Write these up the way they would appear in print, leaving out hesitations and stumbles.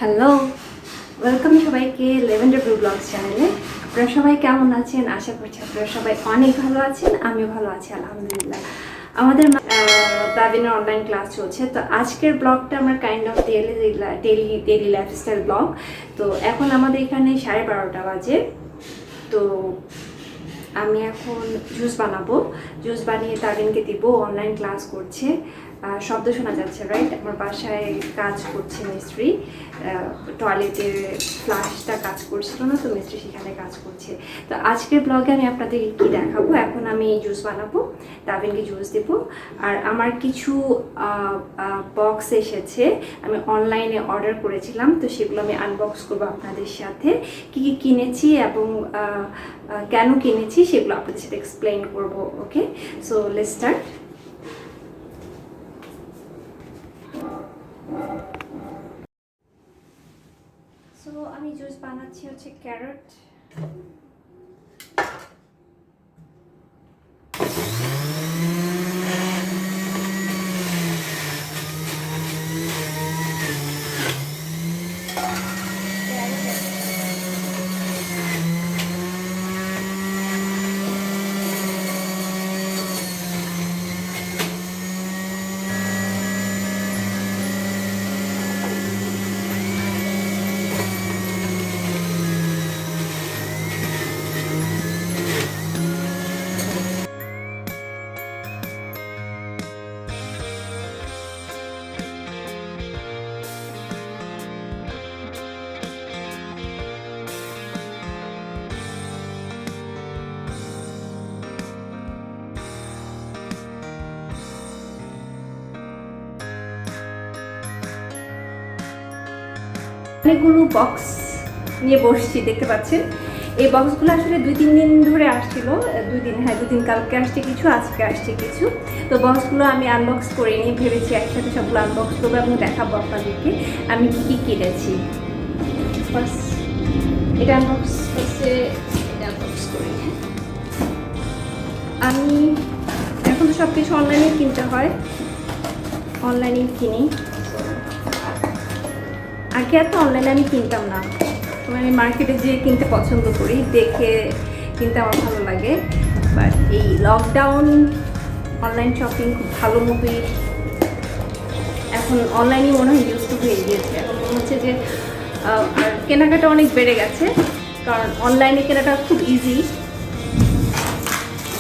Hello, welcome সবাইকে lavender blogs চ্যানেলে। আপনারা সবাই কেমন আছেন? আশা করছি আপনারা সবাই অনেক ভালো আছেন। আমিও ভালো আছি, আলহামদুলিল্লাহ। আমাদের প্যাভিনের অনলাইন ক্লাস চলছে, তো আজকের ব্লগটা আমার kind of daily lifestyle blog. তো এখন আমাদের এখানে 12:30 বাজে। তো আমি এখন জুস বানাবো, জুস বানিয়ে তারিনকে দিব। অনলাইন ক্লাস করছে, শব্দ শোনা যাচ্ছে, রাইট? আমার বাসায় কাজ করছে মিস্ত্রি, টয়লেটের ফ্লাশটা কাজ করছিল না, তো মিস্ত্রি সেখানে কাজ করছে। তো আজকের ব্লগে আমি আপনাদেরকে কী দেখাবো, এখন আমি জুস বানাবো, তাবিনকে জুস দেবো। আর আমার কিছু বক্স এসেছে, আমি অনলাইনে অর্ডার করেছিলাম, তো সেগুলো আমি আনবক্স করবো আপনাদের সাথে। কী কী কিনেছি এবং কেন কিনেছি সেগুলো আপনাদের সাথে এক্সপ্লেইন করবো। ওকে, সো লেটস স্টার্ট। সো আমি জুস বানাচ্ছি হচ্ছে ক্যারট, অনেকগুলো বক্স নিয়ে বসছি, দেখতে পাচ্ছেন। এই বক্সগুলো আসলে 2-3 দিন ধরে আসছিল, 2 দিন, কালকে আসছে কিছু, আজকে আসছে কিছু। তো বক্সগুলো আমি আনবক্স করে নিয়ে ভেবেছি একসাথে সবগুলো আনবক্স করবো এবং দেখাবো আপনাদেরকে আমি কী কী কিনেছি। ফার্স্ট এটা আনবক্স হচ্ছে, এটা আনবক্স করি। আমি এখন তো সব কিছু অনলাইনে কিনতে হয়, অনলাইনেই কিনি। আগে এত অনলাইনে আমি কিনতাম না, আমি মার্কেটে যেয়ে কিনতে পছন্দ করি, দেখে কিনতে আমার ভালো লাগে। বাট এই লকডাউন অনলাইন শপিং খুব ভালো মুভি, এখন অনলাইনই মনে হয় ইউজ টু হয়ে গিয়েছে। এখন মনে হচ্ছে যে আর কেনাকাটা অনেক বেড়ে গেছে, কারণ অনলাইনে কেনাটা খুব ইজি,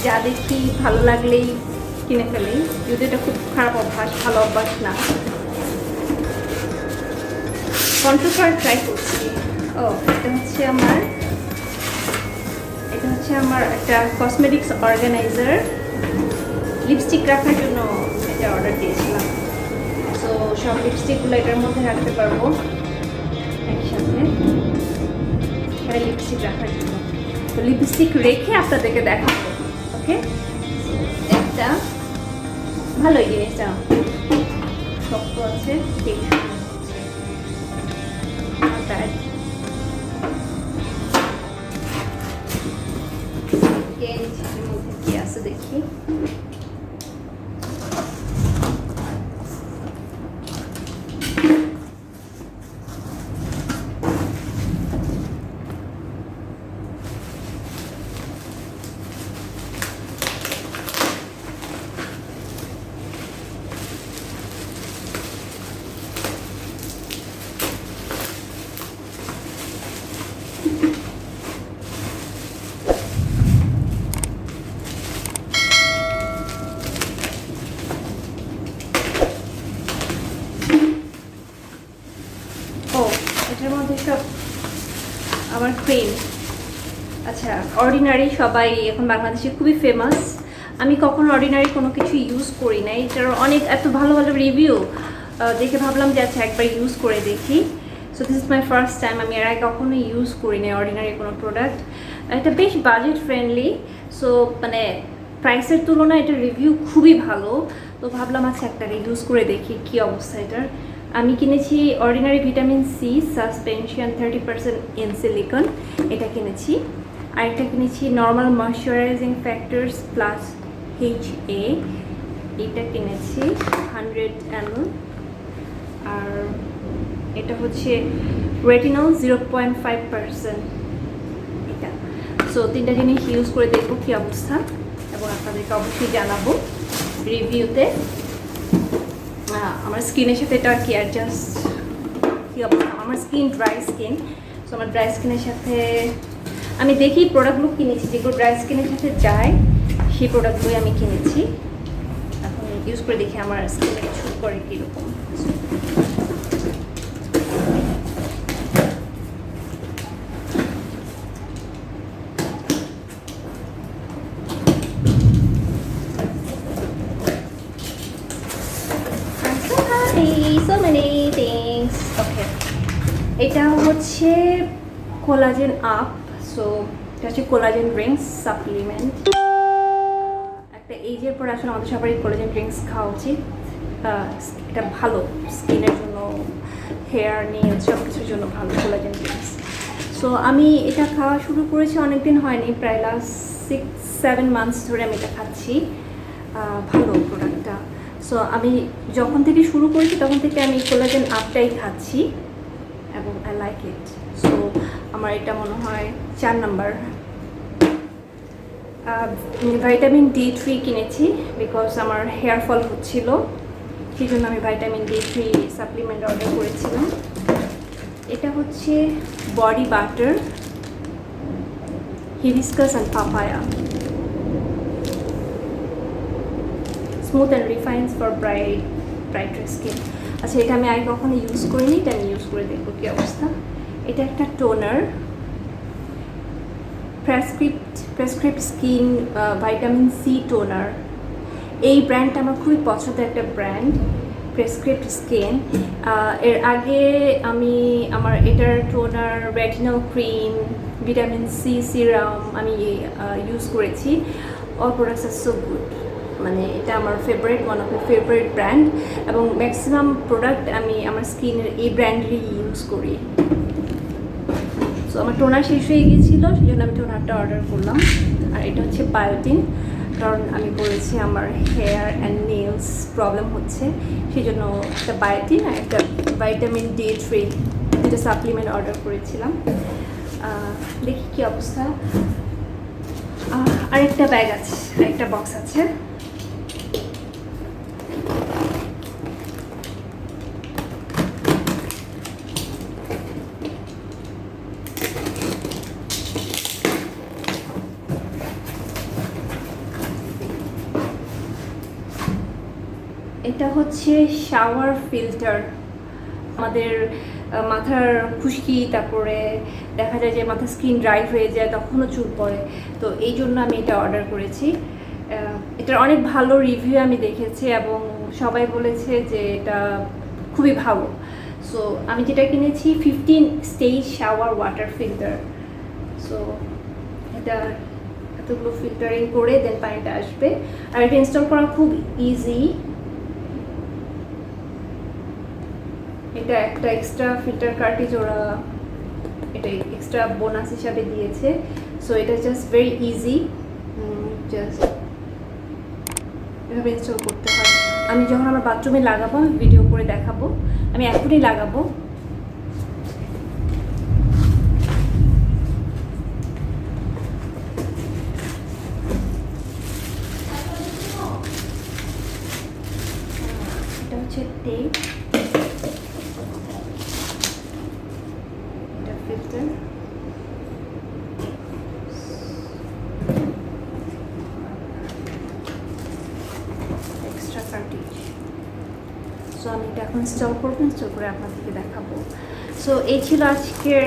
যা দেখি ভালো লাগলেই কিনে ফেলি, যদি এটা খুব খারাপ অভ্যাস, ভালো অভ্যাস না। কন্ট্রোভার ট্রাই করছি। এটা হচ্ছে আমার একটা কসমেটিক্স অর্গানাইজার, লিপস্টিক রাখার জন্য এটা অর্ডার দিয়েছিলাম। তো সব লিপস্টিকগুলো এটার মধ্যে রাখতে পারবো একসাথে, এটা লিপস্টিক রাখার জন্য। তো লিপস্টিক রেখে আপনাদেরকে দেখাবো। ওকে, একটা ভালোই জিনিসটা, শক্ত আছে, ঠিক কি আছে দেখি। এটার মধ্যে সব আমার ক্রিম। আচ্ছা, অর্ডিনারি সবাই এখন বাংলাদেশে খুবই ফেমাস। আমি কখনো অর্ডিনারি কোনো কিছু ইউজ করি না, এটার অনেক এত ভালো ভালো রিভিউ দেখে ভাবলাম যে আচ্ছা একবার ইউজ করে দেখি। So this is my first time, আমি এর আগে কখনো ইউজ করি না অর্ডিনারি কোনো প্রোডাক্ট। এটা বেশ বাজেট ফ্রেন্ডলি, সো মানে প্রাইসের তুলনায় এটার রিভিউ খুবই ভালো। তো ভাবলাম আচ্ছা একটা ইউজ করে দেখি কী অবস্থা এটার। আমি কিনেছি ordinary vitamin C suspension 30% in silicone, এটা কিনেছি। আরেকটা কিনেছি normal moisturising factors plus HA, এটা কিনেছি 100 ml। আর এটা হচ্ছে রেটিনল 0.5%। এটা সো 3টা জিনিস ইউজ করে দেখবো কী অবস্থা, এবং আপনাদেরকে অবশ্যই জানাবো রিভিউতে আমার স্কিনের সাথে এটা কি অ্যাডজাস্ট কী অবস্থা। আমার স্কিন ড্রাই স্কিন, সো আমার ড্রাই স্কিনের সাথে আমি দেখি প্রোডাক্টগুলো কিনেছি যেগুলো ড্রাই স্কিনের সাথে যায়, সেই প্রোডাক্টগুলোই আমি কিনেছি। এখন ইউজ করে দেখি আমার স্কিনে শুট করে কীরকম। So many things. Okay. এটা হচ্ছে CollagenUP, সো এটা হচ্ছে কোলাজেন ড্রিঙ্কস সাপ্লিমেন্ট। একটা এইজের পর আসলে আমাদের সবারই কোলাজেন ড্রিঙ্কস খাওয়া উচিত। এটা ভালো স্কিনের জন্য, হেয়ার নেলস সব কিছুর জন্য ভালো কোলাজেন ড্রিঙ্কস। সো আমি এটা খাওয়া শুরু করেছি অনেক দিন হয়নি, প্রায় লাস্ট 6-7 মান্থস ধরে আমি এটা খাচ্ছি। ভালো প্রোডাক্টটা। সো আমি যখন থেকে শুরু করেছি তখন থেকে আমি কোলাজেন আপটাই খাচ্ছি এবং আই লাইক ইট। সো আমার এটা মনে হয় 4 নাম্বার। ভিটামিন D3 কিনেছি বিকজ আমার হেয়ার ফল হচ্ছিল, সেই জন্য আমি ভিটামিন D3 সাপ্লিমেন্ট অর্ডার করেছিলাম। এটা হচ্ছে body butter, hibiscus and papaya, smooth and refines for brighter skin. আচ্ছা, এটা আমি আগে কখনো ইউজ করিনি, এটা আমি ইউজ করে দেখবো কী অবস্থা। এটা একটা toner, prescriptskin vitamin C toner. এই ব্র্যান্ডটা আমার খুবই পছন্দের একটা ব্র্যান্ড, prescriptskin। এর আগে আমি আমার এটার toner, retinol cream, vitamin C serum আমি ইউজ করেছি। All products are so good, মানে এটা আমার favourite, one of my favourite brand, এবং ম্যাক্সিমাম প্রোডাক্ট আমি আমার স্কিনের এই ব্র্যান্ডেরই ইউজ করি। সো আমার টোনার শেষ হয়ে গিয়েছিলো, সেই জন্য আমি টোনারটা অর্ডার করলাম। আর এটা হচ্ছে বায়োটিন, কারণ আমি বলেছি আমার হেয়ার অ্যান্ড নেলস প্রবলেম হচ্ছে, সেই জন্য একটা বায়োটিন আর একটা ভিটামিন D3 যেটা সাপ্লিমেন্ট অর্ডার করেছিলাম। দেখি কী অবস্থা। আরেকটা ব্যাগ আছে, আরেকটা বক্স আছে। এটা হচ্ছে শাওয়ার ফিল্টার। আমাদের মাথার খুশকি, তারপরে দেখা যায় যে মাথার স্কিন ড্রাই হয়ে যায়, তখনও চুল পড়ে, তো এই জন্য আমি এটা অর্ডার করেছি। এটার অনেক ভালো রিভিউ আমি দেখেছি এবং সবাই বলেছে যে এটা খুবই ভালো। সো আমি যেটা কিনেছি 15 stage shower water filter. So এটা এতগুলো ফিল্টারিং করে দেন পানিটা আসবে, আর এটা ইনস্টল করা খুব ইজি। এটা একটা এক্সট্রা ফিল্টার কার্ট্রিজ ওরা এটা এক্সট্রা বোনাস হিসাবে দিয়েছে। সো এটা জাস্ট ভেরি ইজি, জাস্ট এভাবে ইনস্টল করতে হয়। আমি যখন আমার বাথরুমে লাগাবো আমি ভিডিও করে দেখাবো, আমি এখনই লাগাবো। এটা হচ্ছে টেপ, এটা ফিল্টার, এক্সট্রা কার্ট্রিজ। সো আমি এটা এখন ইনস্টল করবো, ইনস্টল করে আপনাদেরকে দেখাবো। সো এই ছিল আজকের